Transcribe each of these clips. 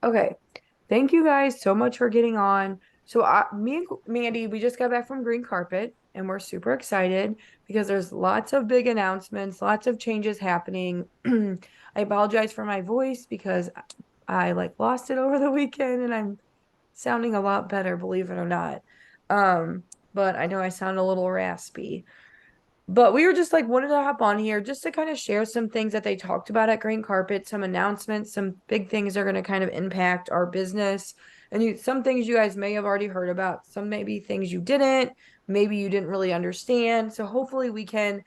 Okay. Thank you guys so much for getting on. So me and Mandy, we just got back from Green Carpet and we're super excited because there's lots of big announcements, lots of changes happening. I apologize for my voice because I like lost it over the weekend and I'm sounding a lot better, believe it or not. Um, but I know I sound a little raspy. But we were just like wanted to hop on here just to kind of share some things that they talked about at Green Carpet, some announcements, some big things that are going to kind of impact our business. And some things you guys may have already heard about, some maybe things you didn't, maybe you didn't really understand. So hopefully we can,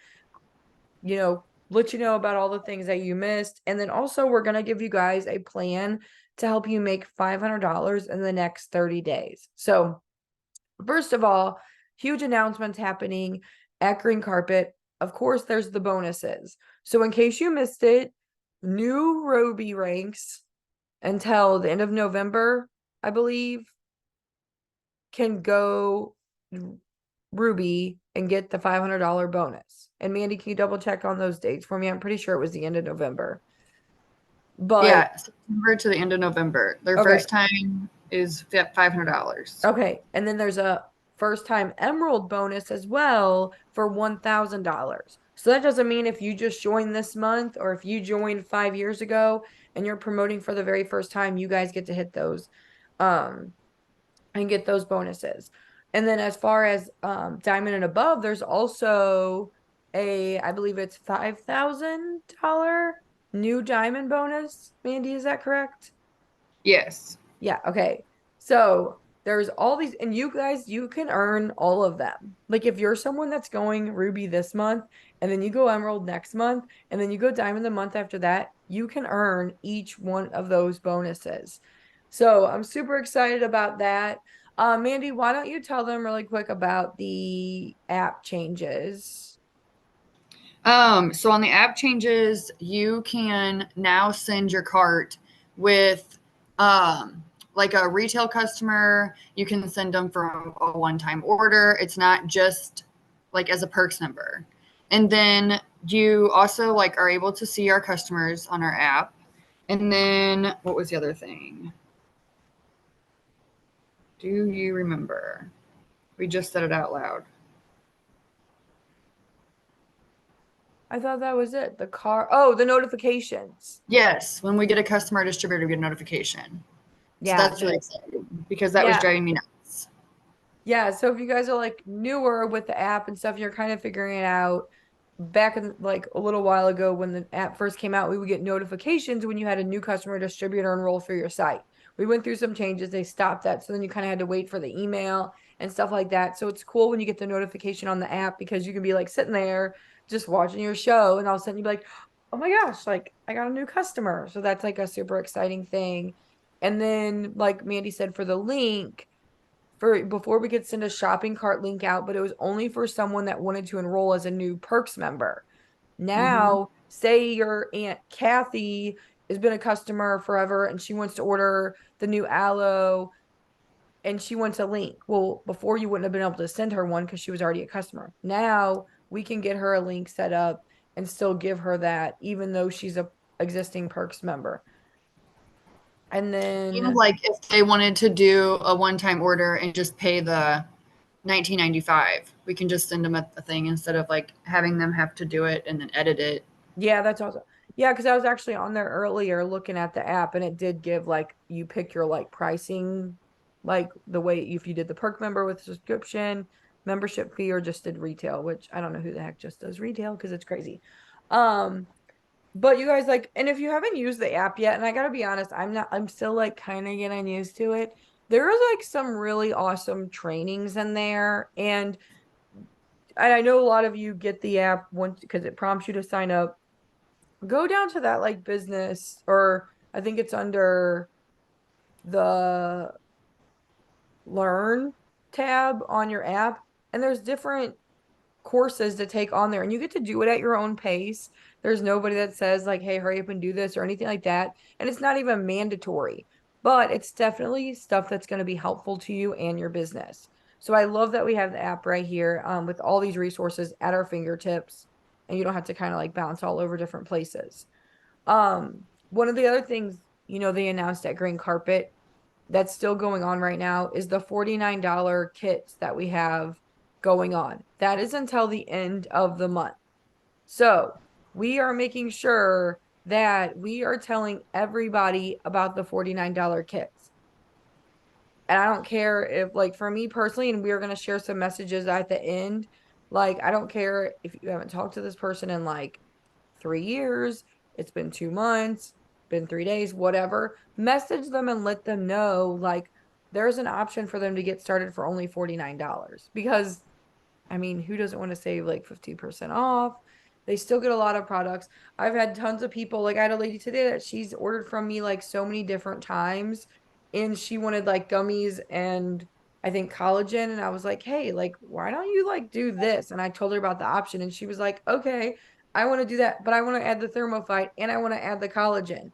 let you know about all the things that you missed. And then also we're going to give you guys a plan to help you make $500 in the next 30 days. So first of all, huge announcements happening at Green Carpet. Of course, there's the bonuses. So, in case you missed it, new Roby ranks until the end of November, I believe, can go Ruby and get the $500 bonus. And Mandy, can you double check on those dates for me? I'm pretty sure it was the end of November. But Yeah, September to the end of November. Their okay, first time is $500. okay. And then there's a first time Emerald bonus as well for $1,000. So that doesn't mean if you just joined this month or if you joined 5 years ago and you're promoting for the very first time, you guys get to hit those um and get those bonuses. And then as far as diamond and above, there's also I believe it's $5,000 new diamond bonus. Mandy, is that correct? Yes. Yeah, okay. So there's all these, and you guys, you can earn all of them. Like if you're someone that's going Ruby this month, and then you go Emerald next month, and then you go Diamond the month after that, you can earn each one of those bonuses. So I'm super excited about that. Mandy, why don't you tell them really quick about the app changes? So on the app changes, you can now send your cart with like a retail customer. You can send them from a one-time order. It's not just like as a perks member. And then you also like are able to see our customers on our app. And then what was the other thing? Do you remember? We just said it out loud. I thought that was it. The notifications. Yes, when we get a customer distributor, we get a notification. So Yeah, that's really exciting because that was yeah. driving me nuts. Yeah, so if you guys are like newer with the app and stuff, you're kind of figuring it out. Back in like a little while ago when the app first came out, we would get notifications when you had a new customer distributor enroll through your site. We went through some changes, they stopped that. So then you kind of had to wait for the email and stuff like that. So it's cool when you get the notification on the app because you can be like sitting there just watching your show and all of a sudden you'd be like, oh my gosh, like I got a new customer. So that's like a super exciting thing. And then, like Mandy said, for the link, for before we could send a shopping cart link out, but it was only for someone that wanted to enroll as a new perks member. Mm-hmm. Now, say your Aunt Kathy has been a customer forever and she wants to order the new aloe and she wants a link. Well, before you wouldn't have been able to send her one because she was already a customer. Now we can get her a link set up and still give her that, even though she's a existing perks member. And And then like if they wanted to do a one-time order and just pay the 19.95, we can just send them a thing instead of like having them have to do it and then edit it. yeah, that's awesome. Yeah, because I was actually on there earlier looking at the app and it did give like you pick your like pricing, like the way if you did the perk member with subscription, membership fee, or just did retail, which I don't know who the heck just does retail because it's crazy. Um, but you guys like, and if you haven't used the app yet, and I gotta be honest, I'm still like kind of getting used to it. There is like some really awesome trainings in there, and I know a lot of you get the app once because it prompts you to sign up. Go down to that like business, or I think it's under the learn tab on your app, and there's different courses to take on there and you get to do it at your own pace. There's nobody that says like, hey, hurry up and do this or anything like that, and it's not even mandatory, but it's definitely stuff that's going to be helpful to you and your business. So I love that we have the app right here, with all these resources at our fingertips, and you don't have to kind of like bounce all over different places. One of the other things they announced at Green Carpet that's still going on right now is the $49 kits that we have going on. That is until the end of the month. So we are making sure that we are telling everybody about the $49 kits. And I don't care if, like, for me personally, and we're going to share some messages at the end. Like, I don't care if you haven't talked to this person in like 3 years, it's been 2 months, been 3 days, whatever. Message them and let them know, like, there's an option for them to get started for only $49 because I mean, who doesn't want to save like 50% off? They still get a lot of products. I've had tons of people, like I had a lady today that she's ordered from me like so many different times, and she wanted like gummies and I think collagen. And I was like, hey, like, why don't you like do this? And I told her about the option, and she was like, okay, I want to do that, but I want to add the thermophyte and I want to add the collagen.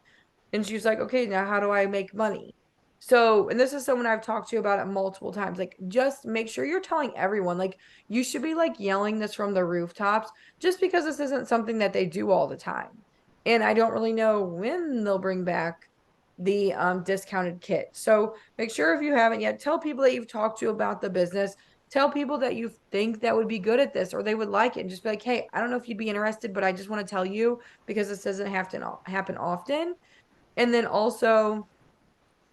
And she was like, okay, now how do I make money? So, and this is someone I've talked to about it multiple times. Like, just make sure you're telling everyone. Like, you should be like yelling this from the rooftops just because this isn't something that they do all the time. And I don't really know when they'll bring back the discounted kit. So make sure if you haven't yet, tell people that you've talked to about the business. Tell people that you think that would be good at this or they would like it, and just be like, hey, I don't know if you'd be interested, but I just want to tell you because this doesn't have to happen often. And then also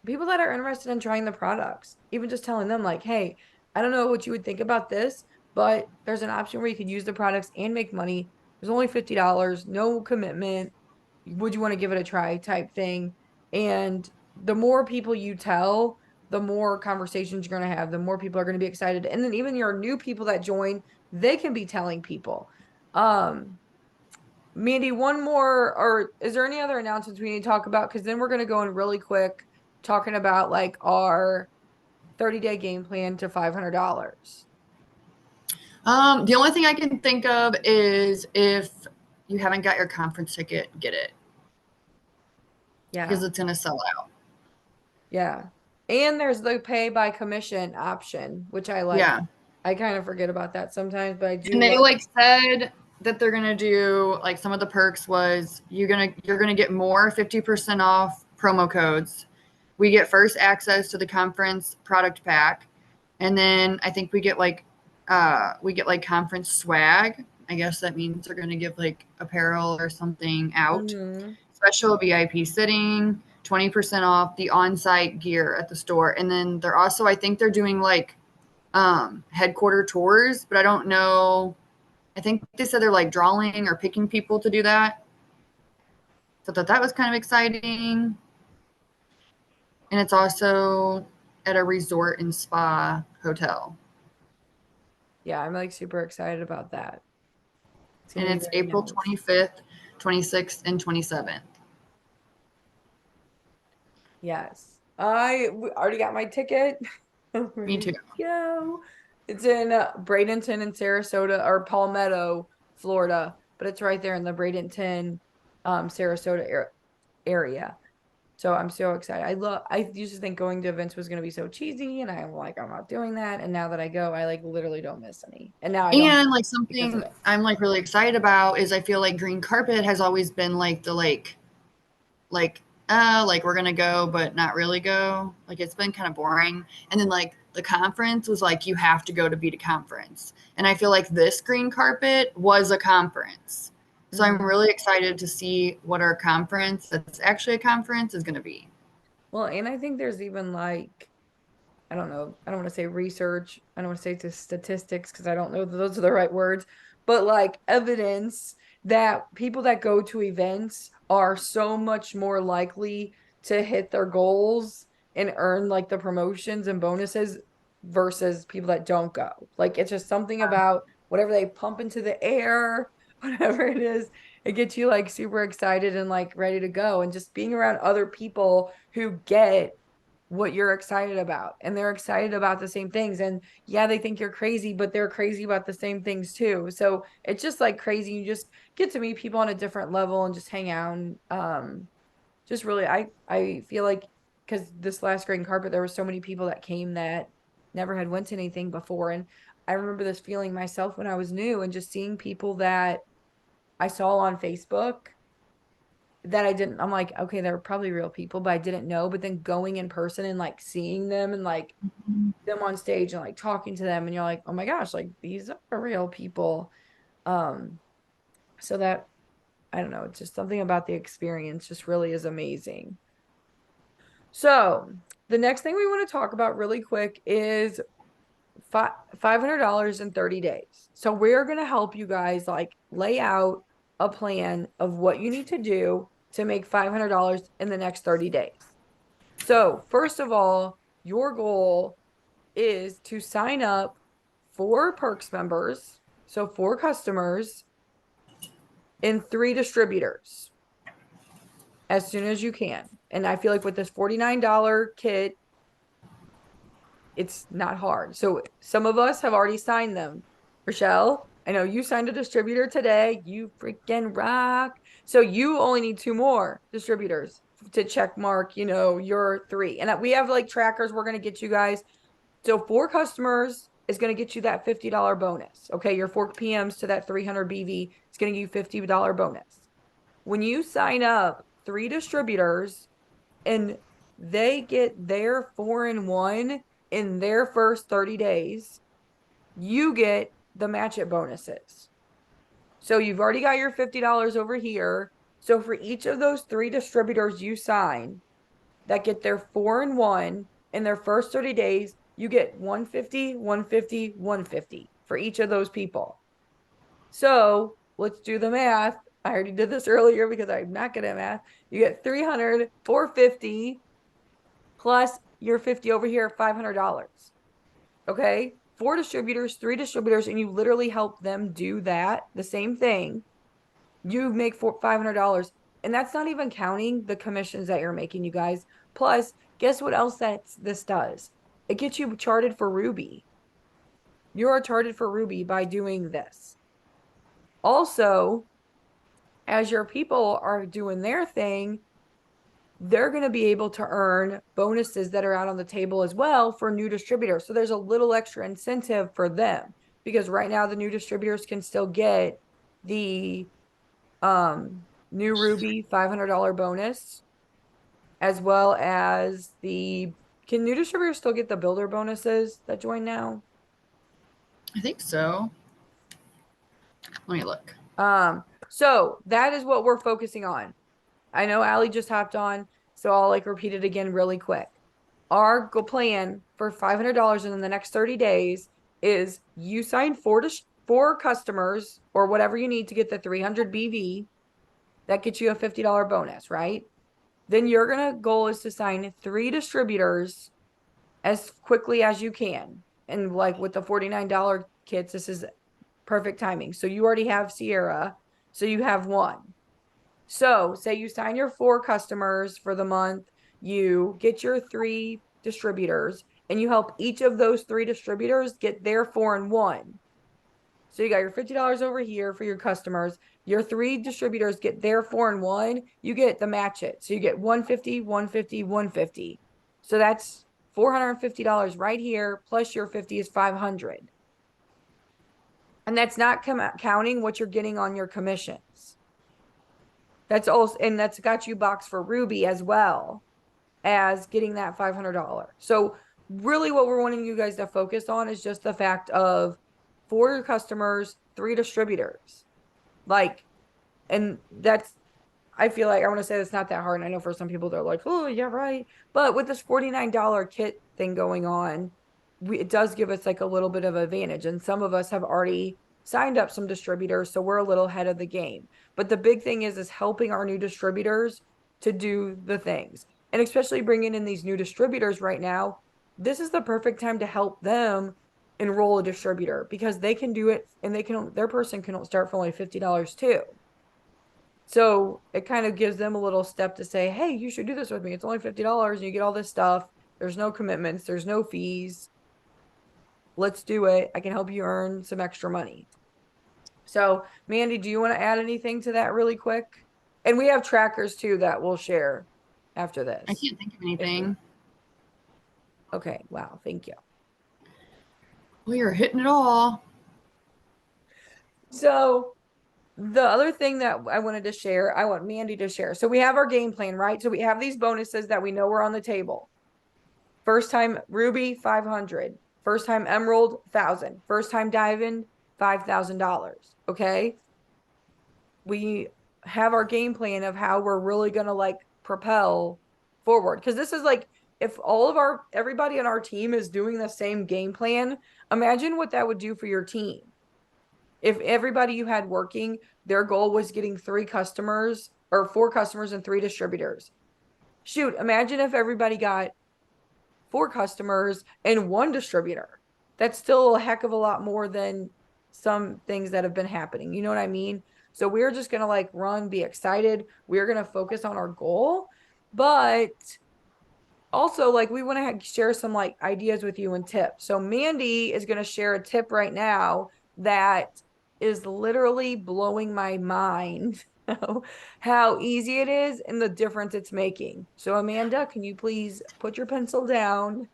people that are interested in trying the products, even just telling them, like, hey, I don't know what you would think about this, but there's an option where you could use the products and make money. There's only $50, no commitment. Would you want to give it a try type thing? And the more people you tell, the more conversations you're going to have, the more people are going to be excited. And then even your new people that join, they can be telling people. Um, Mandy, one more, or is there any other announcements we need to talk about? Because then we're going to go in really quick talking about like our 30-day game plan to $500. The only thing I can think of is if you haven't got your conference ticket, get it because Yeah. it's going to sell out. Yeah. And there's the pay by commission option, which I like. Yeah. I kind of forget about that sometimes, but I And do they like. like said that they're gonna do like some of the perks was you're gonna get more 50% off promo codes. We get first access to the conference product pack, and then I think we get like conference swag. I guess that means they're gonna give like apparel or something out. Mm-hmm. Special VIP sitting, 20% off the on-site gear at the store, and then they're also I think they're doing like headquarter tours, but I don't know. I think they said they're like drawing or picking people to do that. So I thought that was kind of exciting. And it's also at a resort and spa hotel. Yeah, I'm like super excited about that. It's going And to be it's very April nice. 25th, 26th, and 27th. Yes. Already got my ticket. I'm Me ready too. to go. It's in Bradenton and Sarasota or Palmetto, Florida, but it's right there in the Bradenton, Sarasota area. So I'm so excited. I used to think going to events was going to be so cheesy, and I'm like, I'm not doing that. And now that I go, I like literally don't miss any. And now I don't And like because of something it. I'm like really excited about is I feel like green carpet has always been like the like we're gonna go but not really go, like it's been kind of boring. And then like the conference was like you have to go to be to conference, and I feel like this green carpet was a conference, so I'm Mhm. really excited to see what our conference that's actually a conference is going to be. Well, and I think there's even like I don't know. I don't want to say research. I don't want to say to statistics because I don't know that those are the right words, but like evidence that people that go to events are so much more likely to hit their goals and earn like the promotions and bonuses versus people that don't go. Like it's just something about whatever they pump into the air, whatever it is, it gets you like super excited and like ready to go. And just being around other people who get what you're excited about and they're excited about the same things, and yeah, they think you're crazy but they're crazy about the same things too. So it's just like crazy, you just get to meet people on a different level and just hang out. And just really I feel like because this last green carpet there were so many people that came that never had went to anything before, and I remember this feeling myself when I was new and just seeing people that I saw on Facebook that I didn't, I'm like, okay, they're probably real people, but I didn't know. But then going in person and like seeing them and like them on stage and like talking to them, and you're like, oh my gosh, like these are real people. Um, so that I don't know, it's just something about the experience just really is amazing. So the next thing we want to talk about really quick is $500 in 30 days. So we're going to help you guys like lay out a plan of what you need to do to make $500 in the next 30 days. So, first of all, your goal is to sign up 4 perks members, so 4 customers in 3 distributors as soon as you can. And I feel like with this $49 kit, it's not hard. So some of us have already signed them. Rochelle, I know you signed a distributor today. You freaking rock. So you only need 2 more distributors to check mark, your 3. And we have like trackers we're going to get you guys. So 4 customers is going to get you that $50 bonus. Okay. Your 4 PMs to that 300 BV is going to give you $50 bonus. When you sign up 3 distributors, and they get their 4 and 1 in their first 30 days, you get the match it bonuses. So you've already got your $50 over here. So for each of those 3 distributors you sign that get their 4 and 1 in their first 30 days, you get 150, 150, 150 for each of those people. So let's do the math. I already did this earlier because I'm not good at math. You get 300, 450 plus your 50 over here, $500. Okay. 4 distributors, 3 distributors, and you literally help them do that, the same thing. You make $500. And that's not even counting the commissions that you're making, you guys. Plus, guess what else this does? It gets you charted for Ruby. You are charted for Ruby by doing this. Also, as your people are doing their thing, they're going to be able to earn bonuses that are out on the table as well for new distributors. So there's a little extra incentive for them, because right now the new distributors can still get the new Ruby $500 bonus, as well as the, can new distributors still get the builder bonuses that join now? I think so. Let me look. So that is what we're focusing on. I know Allie just hopped on, so I'll like repeat it again really quick. Our plan for $500 in the next 30 days is you sign 4 customers or whatever you need to get the 300 BV. That gets you a $50 bonus, right? Then your goal is to sign 3 distributors as quickly as you can. And like with the $49 kits, this is perfect timing. So you already have Sierra, so you have 1. So, say you sign your 4 customers for the month, you get your 3 distributors, and you help each of those 3 distributors get their 4 and 1. So, you got your $50 over here for your customers. Your 3 distributors get their 4 and 1. You get the match it. So, you get 150, 150, 150. So, that's $450 right here, plus your 50 is 500. And that's not counting what you're getting on your commissions. That's also, and that's got you boxed for Ruby as well as getting that $500. So really what we're wanting you guys to focus on is just the fact of 4 customers, 3 distributors. Like, and that's, I feel like I want to say it's not that hard. And I know for some people they're like, oh, yeah, right. But with this $49 kit thing going on, it does give us like a little bit of advantage. And some of us have already signed up some distributors, so we're a little ahead of the game. But the big thing is helping our new distributors to do the things. And especially bringing in these new distributors right now, this is the perfect time to help them enroll a distributor, because they can do it, and their person can start for only $50 too. So it kind of gives them a little step to say, hey, you should do this with me. It's only $50 and you get all this stuff. There's no commitments, there's no fees. Let's do it. I can help you earn some extra money. So, Mandy, do you want to add anything to that really quick? And we have trackers too that we'll share after I this. can't think of anything. Okay, wow, thank you. We are hitting it all. So The other thing that I wanted to share, I want Mandy to share. So we have our game plan, right? So we have these bonuses that we know are on the table. First time Ruby, 500. First time Emerald, 1,000. First time Diamond, $5,000. Okay. We have our game plan of how we're really going to like propel forward. Cause this is like, if all of everybody on our team is doing the same game plan, imagine what that would do for your team. If everybody you had working, their goal was getting 3 customers or 4 customers and 3 distributors. Shoot, imagine if everybody got 4 customers and 1 distributor. That's still a heck of a lot more than some things that have been happening. You know what I mean? So we're just going to like run, be excited. We're going to focus on our goal. But also, like, we want to share some like ideas with you and tips. So Mandy is going to share a tip right now that is literally blowing my mind how easy it is and the difference it's making. So Amanda, can you please put your pencil down?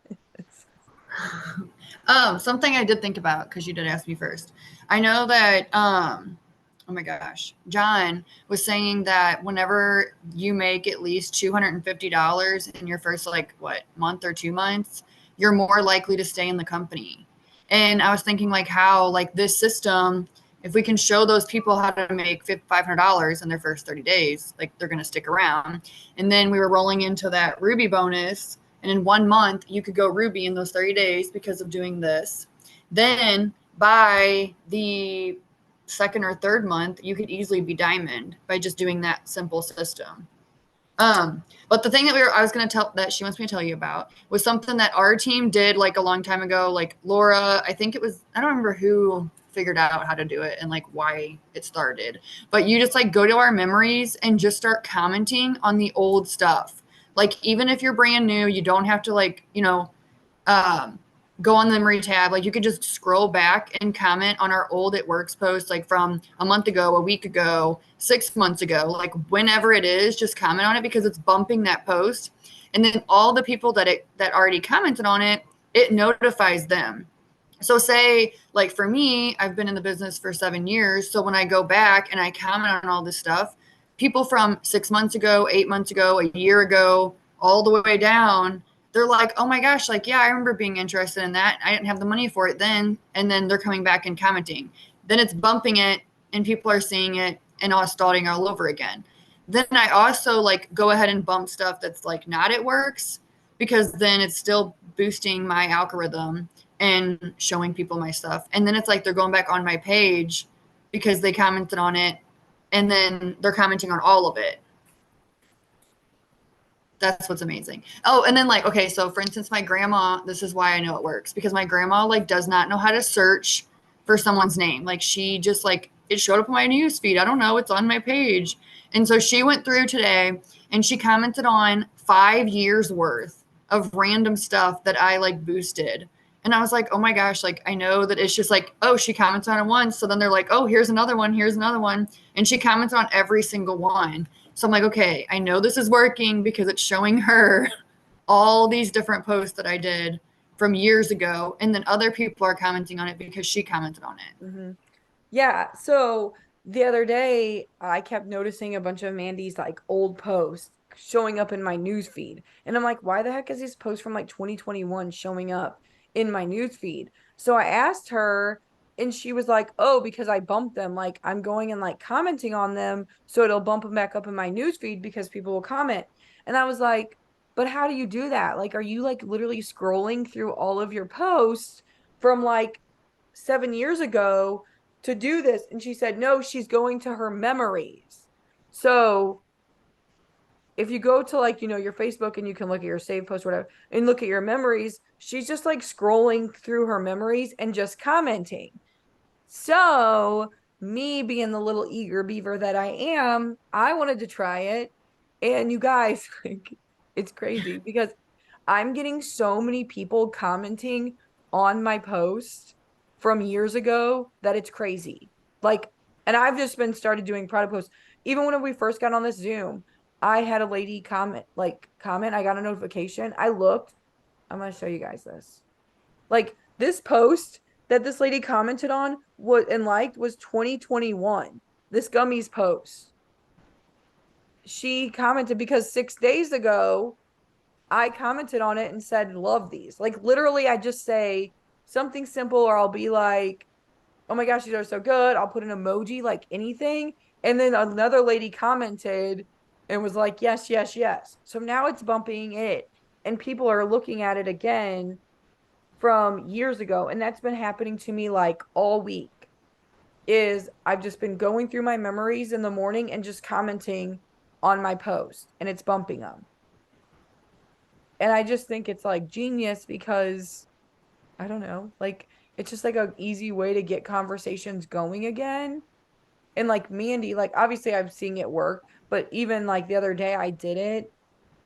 Something I did think about because you did ask me first. I know that oh my gosh, John was saying that whenever you make at least $250 in your first like what month or 2 months, you're more likely to stay in the company. And I was thinking like how like this system, if we can show those people how to make $500 in their first 30 days, like they're going to stick around. And then we were rolling into that Ruby bonus, and in 1 month, you could go Ruby in those 30 days because of doing this. Then by the second or third month, you could easily be Diamond by just doing that simple system. But the thing that I was going to tell that she wants me to tell you about was something that our team did like a long time ago. Like Laura, I think it was, I don't remember who figured out how to do it and like why it started. But you just like go to our memories and just start commenting on the old stuff. Like even if you're brand new, you don't have to like, um, go on the memory tab. Like you could just scroll back and comment on our old It Works post, like from a month ago, a week ago, 6 months ago, like whenever it is, just comment on it because it's bumping that post. And then all the people that already commented on it, it notifies them. So say like for me, I've been in the business for 7 years. So when I go back and I comment on all this stuff, people from 6 months ago, 8 months ago, a year ago, all the way down, they're like, oh my gosh, like, yeah, I remember being interested in that. I didn't have the money for it then. And then they're coming back and commenting. Then it's bumping it and people are seeing it and all starting all over again. Then I also like go ahead and bump stuff that's like not It Works because then it's still boosting my algorithm and showing people my stuff. And then it's like they're going back on my page because they commented on it and then they're commenting on all of it. That's what's amazing. Oh, and then like, okay, so for instance, my grandma, this is why I know it works because my grandma like does not know how to search for someone's name. Like she just like it showed up on my news feed. I don't know, it's on my page. And so she went through today and she commented on 5 years worth of random stuff that I like boosted. And I was like, oh my gosh, like I know that it's just like, oh, she comments on it once. So then they're like, oh, here's another one, here's another one. And she comments on every single one. So I'm like, okay, I know this is working because it's showing her all these different posts that I did from years ago. And then other people are commenting on it because she commented on it. Mm-hmm. Yeah. So the other day, I kept noticing a bunch of Mandy's like old posts showing up in my news feed. And I'm like, why the heck is this post from like 2021 showing up in my news feed? So I asked her, and she was like, oh, because I bumped them. Like I'm going and like commenting on them. So it'll bump them back up in my news feed because people will comment. And I was like, but how do you do that? Like, are you like literally scrolling through all of your posts from like 7 years ago to do this? And she said, no, she's going to her memories. So if you go to like, your Facebook and you can look at your save post, whatever, and look at your memories, she's just like scrolling through her memories and just commenting. So, me being the little eager beaver that I am, I wanted to try it. And you guys, like, it's crazy because I'm getting so many people commenting on my post from years ago that it's crazy. Like, and I've just been started doing product posts. Even when we first got on this Zoom, I had a lady comment. I got a notification. I looked. I'm going to show you guys this. Like this post that this lady commented on and liked was 2021. this gummies post. She commented because 6 days ago I commented on it and said, love these. Like literally, I just say something simple, or I'll be like, oh my gosh, these are so good. I'll put an emoji, like anything. And then another lady commented and was like, yes, yes, yes. So now it's bumping it. And people are looking at it again from years ago. And that's been happening to me like all week. Is I've just been going through my memories in the morning and just commenting on my post, and it's bumping them. And I just think it's like genius because I don't know, like it's just like a easy way to get conversations going again. And like Mandy, like obviously I'm seeing it work, but even like the other day I did it,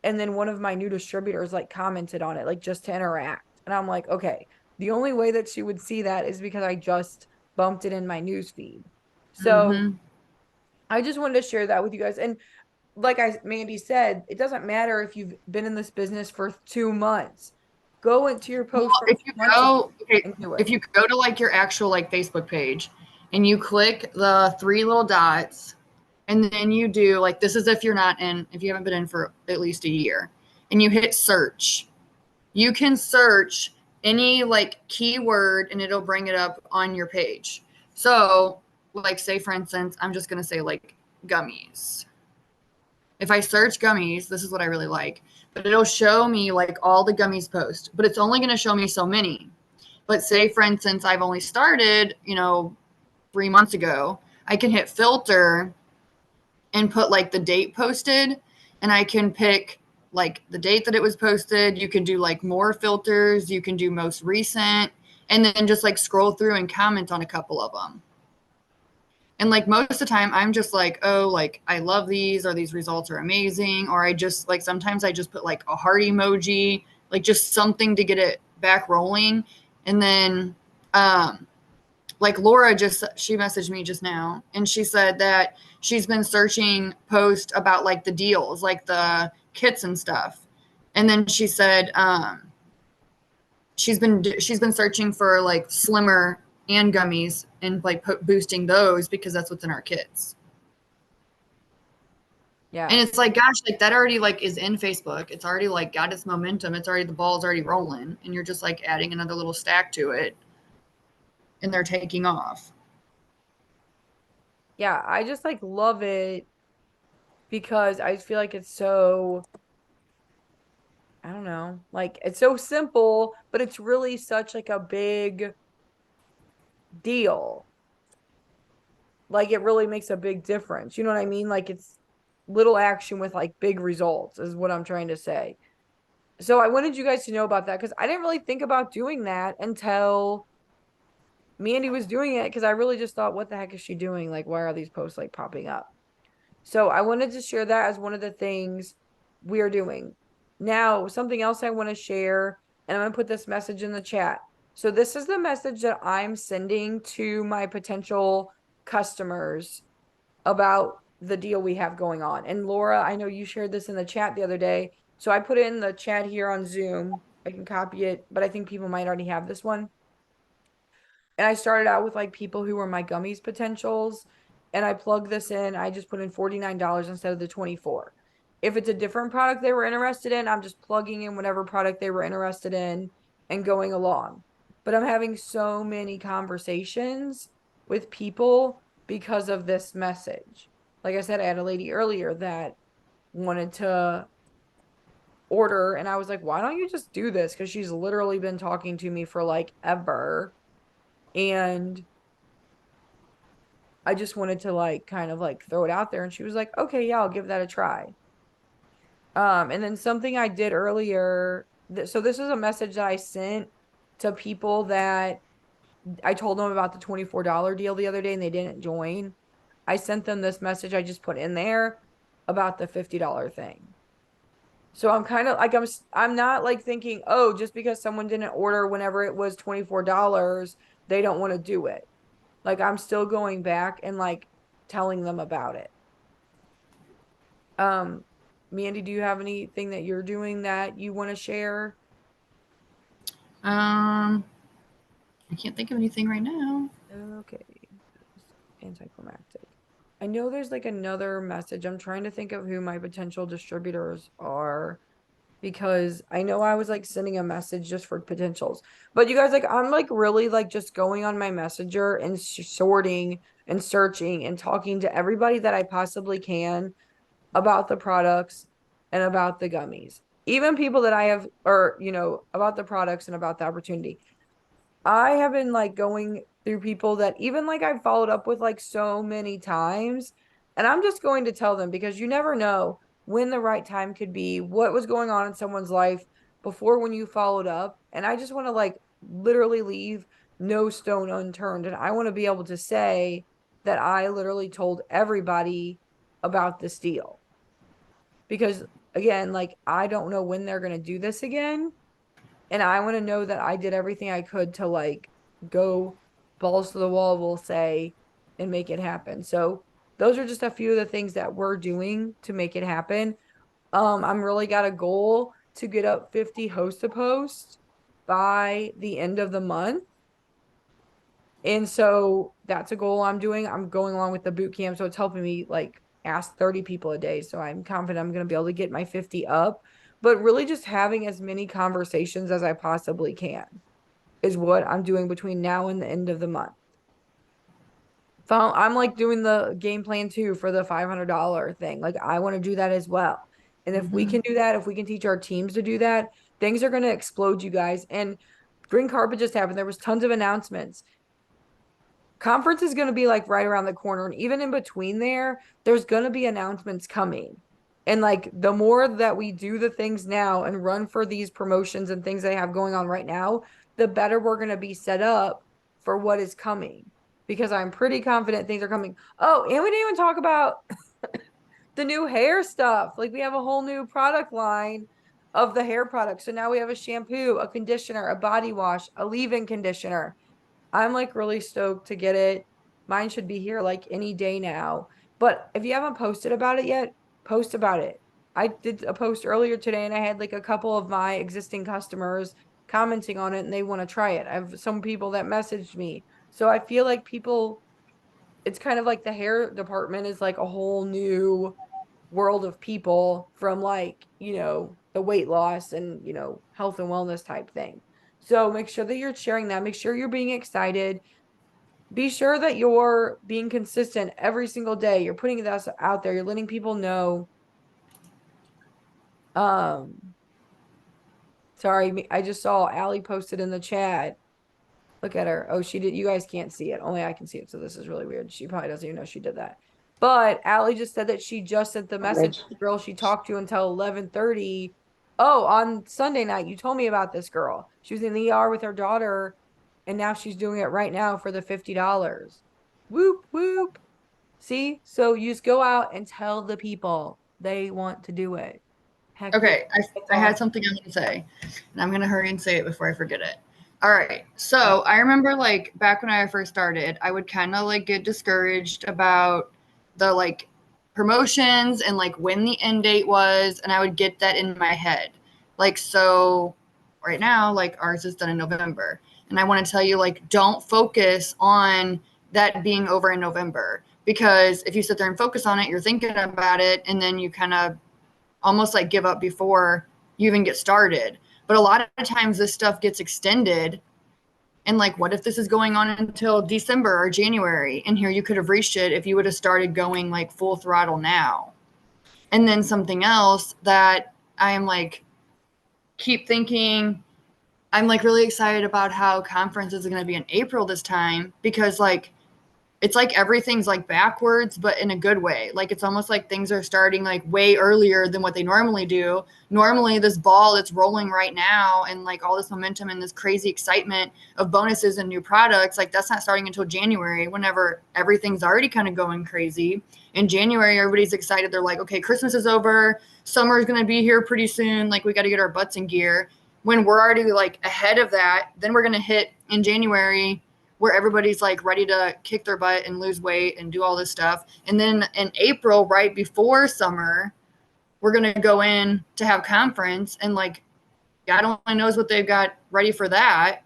and then one of my new distributors like commented on it, like just to interact. And I'm like, okay, the only way that she would see that is because I just bumped it in my news feed. So Mm-hmm. I just wanted to share that with you guys. And like Mandy said, it doesn't matter if you've been in this business for 2 months. Go into your Well, post from if you 2 months ago go, okay, and do it. if you go to like your actual like Facebook page and you click the three little dots, and then you do like this is if you're not in, if you haven't been in for at least a year, and you hit search, you can search any like keyword and it'll bring it up on your page. So, like, say for instance, I'm just gonna say like gummies. If I search gummies, this is what I really like, but it'll show me like all the gummies post, but it's only going to show me so many. But say, for instance, I've only started, 3 months ago, I can hit filter and put like the date posted, and I can pick like the date that it was posted. You can do like more filters, you can do most recent, and then just like scroll through and comment on a couple of them. And like most of the time, I'm just like, oh, like I love these, or these results are amazing. Or I just like sometimes I just put like a heart emoji, like just something to get it back rolling. And then, like Laura she messaged me just now and she said that she's been searching posts about like the deals, like the kits and stuff. And then she said, she's been searching for like slimmer and gummies and like boosting those because that's what's in our kits. And Yes. it's like, gosh, like that already like is in Facebook. It's already like got its momentum. It's already, the ball's already rolling, and you're just like adding another little stack to it, and they're taking off. Yeah, I just like love it because I feel like it's so, I don't know, like it's so simple, but it's really such like a big deal. Like it really makes a big difference. You know what I mean? Like it's little action with like big results is what I'm trying to say. So I wanted you guys to know about that because I didn't really think about doing that until Mandy was doing it because I really just thought, what the heck is she doing? Like, why are these posts like popping up? So I wanted to share that as one of the things we are doing. Now, something else I want to share, and I'm going to put this message in the chat. So this is the message that I'm sending to my potential customers about the deal we have going on. And Laura, I know you shared this in the chat the other day. So I put it in the chat here on Zoom. I can copy it, but I think people might already have this one. And I started out with like people who were my gummies potentials. And I plugged this in. I just put in $49 instead of the 24. If it's a different product they were interested in, I'm just plugging in whatever product they were interested in and going along. But I'm having so many conversations with people because of this message. Like I said, I had a lady earlier that wanted to order, and I was like, why don't you just do this? Because she's literally been talking to me for like ever. And I just wanted to like kind of like throw it out there. And she was like, okay, yeah, I'll give that a try. And then something I did earlier. So this is a message that I sent to people that I told them about the $24 deal the other day and they didn't join. I sent them this message I just put in there about the $50 thing. So I'm kind of like I'm not like thinking, oh, just because someone didn't order whenever it was $24, they don't want to do it. Like I'm still going back and like telling them about it. Um, Mandy, do you have anything that you're doing that you want to share? Um, I can't think of anything right now. Okay. Anticlimactic. I know there's like another message. I'm trying to think of who my potential distributors are because I know I was like sending a message just for potentials. But you guys, like, I'm like really like just going on my messenger and sorting and searching and talking to everybody that I possibly can about the products and about the gummies. Even people that I have, or, about the products and about the opportunity. I have been like going through people that even like I've followed up with like so many times. And I'm just going to tell them because you never know when the right time could be, what was going on in someone's life before when you followed up. And I just want to like literally leave no stone unturned. And I want to be able to say that I literally told everybody about this deal. Because again, like I don't know when they're going to do this again. And I want to know that I did everything I could to like go balls to the wall, we'll say, and make it happen. So those are just a few of the things that we're doing to make it happen. I'm really got a goal to get up 50 host to post by the end of the month. And so that's a goal I'm doing. I'm going along with the boot camp. So it's helping me like ask 30 people a day. So I'm confident I'm going to be able to get my 50 up, but really just having as many conversations as I possibly can is what I'm doing between now and the end of the month. So I'm like doing the game plan too for the $500 thing. Like I want to do that as well. And if we Mm-hmm. can do that, if we can teach our teams to do that, things are going to explode, you guys. And green carpet just happened. There was tons of announcements. Conference is going to be like right around the corner, and even in between there's going to be announcements coming. And like the more that we do the things now and run for these promotions and things they have going on right now, the better we're going to be set up for what is coming, because I'm pretty confident things are coming. Oh, and we didn't even talk about the new hair stuff. Like we have a whole new product line of the hair products. So now we have a shampoo, a conditioner, a body wash, a leave-in conditioner. I'm like really stoked to get it. Mine should be here like any day now. But if you haven't posted about it yet, post about it. I did a post earlier today and I had like a couple of my existing customers commenting on it and they want to try it. I have some people that messaged me. So I feel like people, it's kind of like the hair department is like a whole new world of people from like, the weight loss and, health and wellness type thing. So make sure that you're sharing that. Make sure you're being excited. Be sure that you're being consistent every single day. You're putting this out there. You're letting people know. Um, sorry, I just saw Allie posted in the chat. Look at her. Oh, she did. You guys can't see it. Only I can see it. So this is really weird. She probably doesn't even know she did that. But Allie just said that she just sent the message to the girl she talked to until 11:30. Oh, on Sunday night, you told me about this girl. She was in the ER with her daughter, and now she's doing it right now for the $50. Whoop, whoop. See? So you just go out and tell the people they want to do it. Heck yeah. Okay, That's I had awesome. something I want to say, and I'm gonna hurry and say it before I forget it. All right, so I remember like back when I first started, I would kind of like get discouraged about the like promotions and like when the end date was, and I would get that in my head. Like so, right now, like ours is done in November, and I want to tell you like don't focus on that being over in November because if you sit there and focus on it, you're thinking about it, and then you kind of almost like give up before you even get started. But a lot of times this stuff gets extended. And like, what if this is going on until December or January? And here you could have reached it if you would have started going like full throttle now. And then something else that I am like, keep thinking, I'm like really excited about how conference is going to be in April this time because like it's like everything's like backwards, but in a good way. Like it's almost like things are starting like way earlier than what they normally do. Normally, this ball that's rolling right now and like all this momentum and this crazy excitement of bonuses and new products, like that's not starting until January, whenever everything's already kind of going crazy. In January, everybody's excited. They're like, okay, Christmas is over. Summer is going to be here pretty soon. Like we got to get our butts in gear. When we're already like ahead of that, then we're going to hit in January where everybody's like ready to kick their butt and lose weight and do all this stuff. And then in April, right before summer, we're going to go in to have conference and like God only knows what they've got ready for that.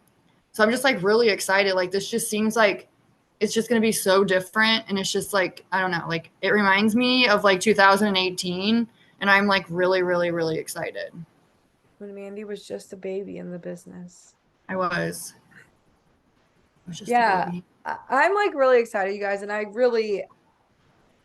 So I'm just like really excited. Like this just seems like it's just going to be so different. And it's just like, I don't know, like it reminds me of like 2018. And I'm like really, really, really excited. When Mandy was just a baby in the business. I was. I was just a Yeah, baby. I'm like really excited, you guys, and I really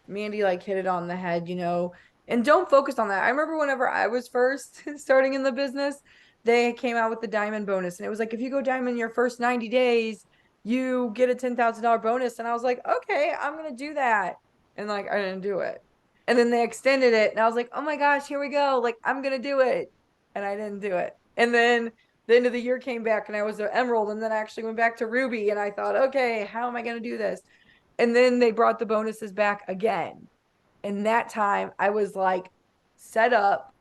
Mandy like hit it on the head, you know. And don't focus on that. I remember whenever I was first starting in the business, they came out with the diamond bonus. And it was like, if you go diamond your first 90 days, you get a $10,000 bonus. And I was like, okay, I'm going to do that. And like, I didn't do it. And then they extended it. And I was like, oh my gosh, here we go. Like, I'm going to do it. And I didn't do it. And then the end of the year came back and I was an emerald. And then I actually went back to ruby. And I thought, okay, how am I going to do this? And then they brought the bonuses back again. And that time I was like set up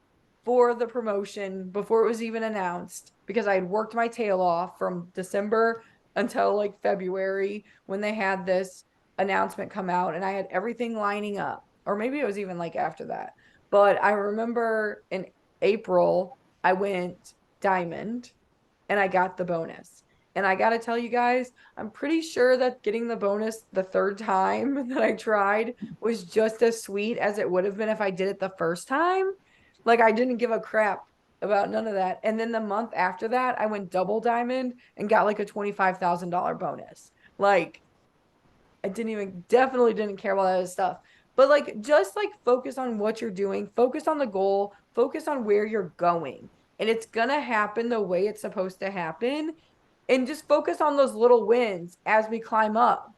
for the promotion before it was even announced because I had worked my tail off from December until like February when they had this announcement come out and I had everything lining up. Or maybe it was even like after that. But I remember in April, I went diamond and I got the bonus. And I got to tell you guys, I'm pretty sure that getting the bonus the third time that I tried was just as sweet as it would have been if I did it the first time. Like I didn't give a crap about none of that. And then the month after that, I went double diamond and got like a $25,000 bonus. Like I didn't even definitely didn't care about that stuff. But like just like focus on what you're doing, focus on the goal, focus on where you're going. And it's gonna happen the way it's supposed to happen. And just focus on those little wins as we climb up.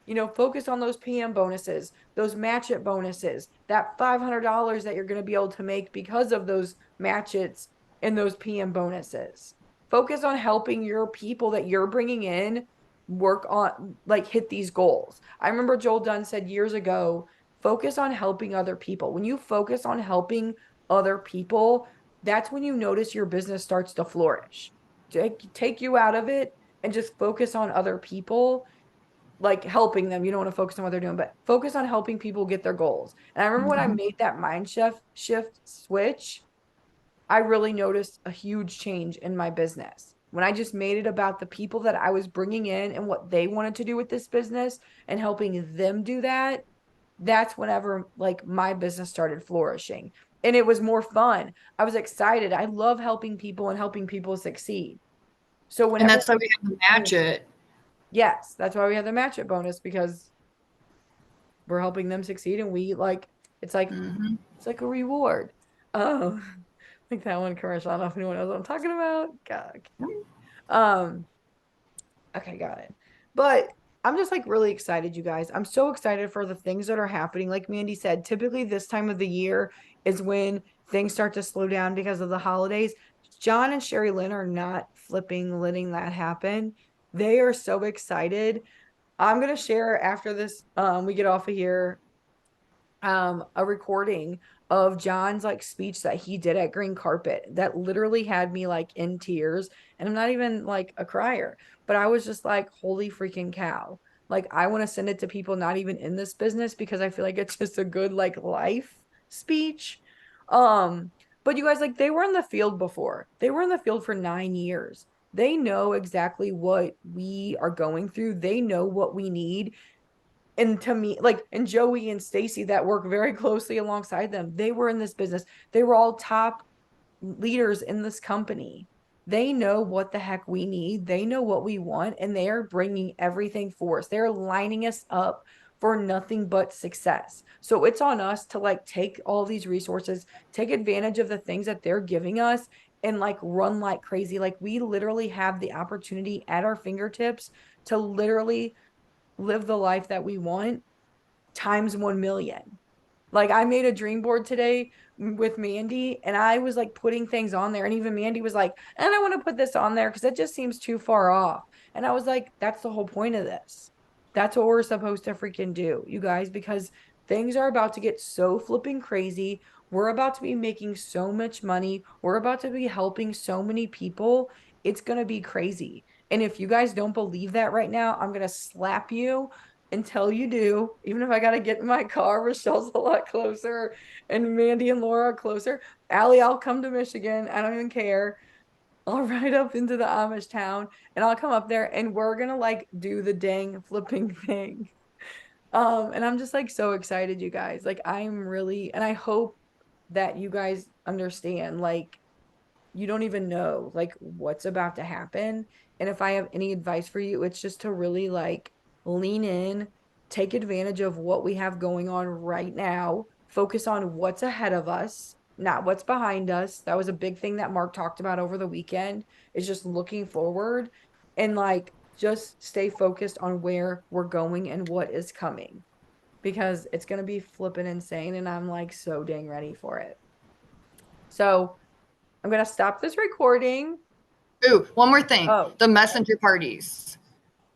You know, focus on those PM bonuses, those match it bonuses, that $500 that you're going to be able to make because of those match its and those PM bonuses. Focus on helping your people that you're bringing in work on, like, hit these goals. I remember Joel Dunn said years ago, focus on helping other people. When you focus on helping other people, that's when you notice your business starts to flourish. Take you out of it and just focus on other people, like helping them. You don't want to focus on what they're doing, but focus on helping people get their goals. And I remember when I Mhm. made that shift switch, I really noticed a huge change in my business. When I just made it about the people that I was bringing in and what they wanted to do with this business and helping them do that, that's whenever like my business started flourishing. And it was more fun. I was excited. I love helping people and helping people succeed. So And whenever that's why we have to match it. yes, that's why we have the match it bonus because we're helping them succeed and we like Hmm. it's like a reward. Oh, like that one commercial. I don't know if anyone knows what I'm talking about. God. Um, okay, got it. But I'm just like really excited, you guys. I'm so excited for the things that are happening. Like Mandy said, typically this time of the year is when things start to slow down because of the holidays. John and Sherry Lynn are not flipping, letting that happen. They are so excited. I'm gonna share after this we get off of here a recording of John's like speech that he did at Green Carpet that literally had me like in tears. And I'm not even like a crier, but I was just like, holy freaking cow. Like I want to send it to people not even in this business because I feel like it's just a good like life speech. But you guys, like they were in the field before. They were in the field for 9 years. They know exactly what we are going through. They know what we need. And to me, like, and Joey and Stacy that work very closely alongside them, they were in this business. They were all top leaders in this company. They know what the heck we need. They know what we want, and they are bringing everything for us. They're lining us up for nothing but success. So it's on us to like take all these resources, take advantage of the things that they're giving us, and like run like crazy. Like we literally have the opportunity at our fingertips to literally live the life that we want times 1 million. Like I made a dream board today with Mandy and I was like putting things on there. And even Mandy was like, and I want to put this on there because it just seems too far off. And I was like, that's the whole point of this. That's what we're supposed to freaking do, you guys, because things are about to get so flipping crazy. We're about to be making so much money. We're about to be helping so many people. It's going to be crazy. And if you guys don't believe that right now, I'm going to slap you until you do. Even if I got to get in my car, Rochelle's a lot closer and Mandy and Laura are closer. Allie, I'll come to Michigan. I don't even care. I'll ride up into the Amish town and I'll come up there and we're gonna like do the dang flipping thing. And I'm just like so excited, you guys. Like I'm really, and I hope that you guys understand, like you don't even know like what's about to happen. And if I have any advice for you, it's just to really like lean in, take advantage of what we have going on right now, focus on what's ahead of us, not what's behind us. That was a big thing that Mark talked about over the weekend, is just looking forward and like just stay focused on where we're going and what is coming because it's going to be flipping insane and I'm like so dang ready for it. So, I'm going to stop this recording. Ooh, one more thing. Oh, The messenger parties.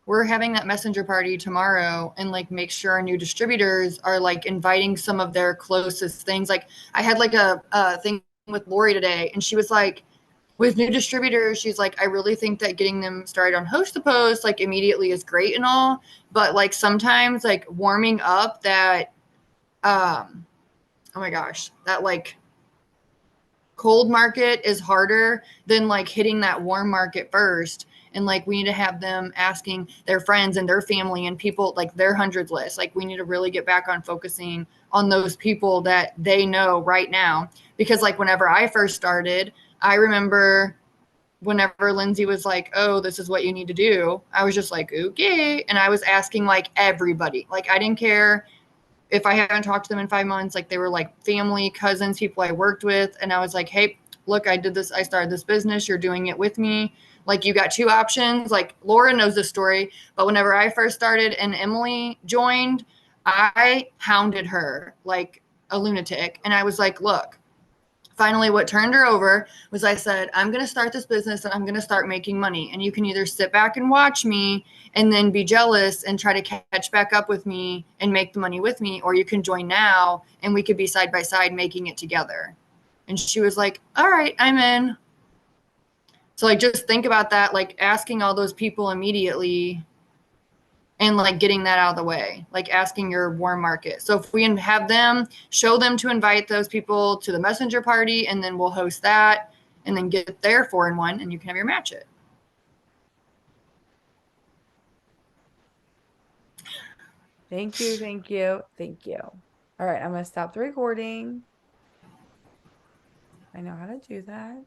We're having that messenger party tomorrow and like make sure our new distributors are like inviting some of their closest things. Like I had like a thing with Lori today and she was like, with new distributors, she's like, I really think that getting them started on host the post like immediately is great and all, but like sometimes like warming up that oh my gosh, that like cold market is harder than like hitting that warm market first. And like we need to have them asking their friends and their family and people like their hundreds list. Like we need to really get back on focusing on those people that they know right now. Because like whenever I first started, I remember whenever Lindsay was like, "Oh, this is what you need to do," I was just like, "Okay," and I was asking like everybody. Like I didn't care if I haven't talked to them in 5 months. Like they were like family, cousins, people I worked with, and I was like, "Hey, look, I did this. I started this business. You're doing it with me. Like you got two options." Like Laura knows this story, but whenever I first started and Emily joined, I hounded her like a lunatic, and I was like, "Look." Finally, what turned her over was I said, I'm going to start this business and I'm going to start making money. And you can either sit back and watch me and then be jealous and try to catch back up with me and make the money with me, or you can join now and we could be side by side making it together. And she was like, all right, I'm in. So, like, just think about that, like asking all those people immediately and like getting that out of the way, like asking your warm market. So if we have them, show them to invite those people to the messenger party, and then we'll host that and then get their 4-in-1 and you can have your match it. thank you. Thank you. Thank you. All right. I'm going to stop the recording. I know how to do that.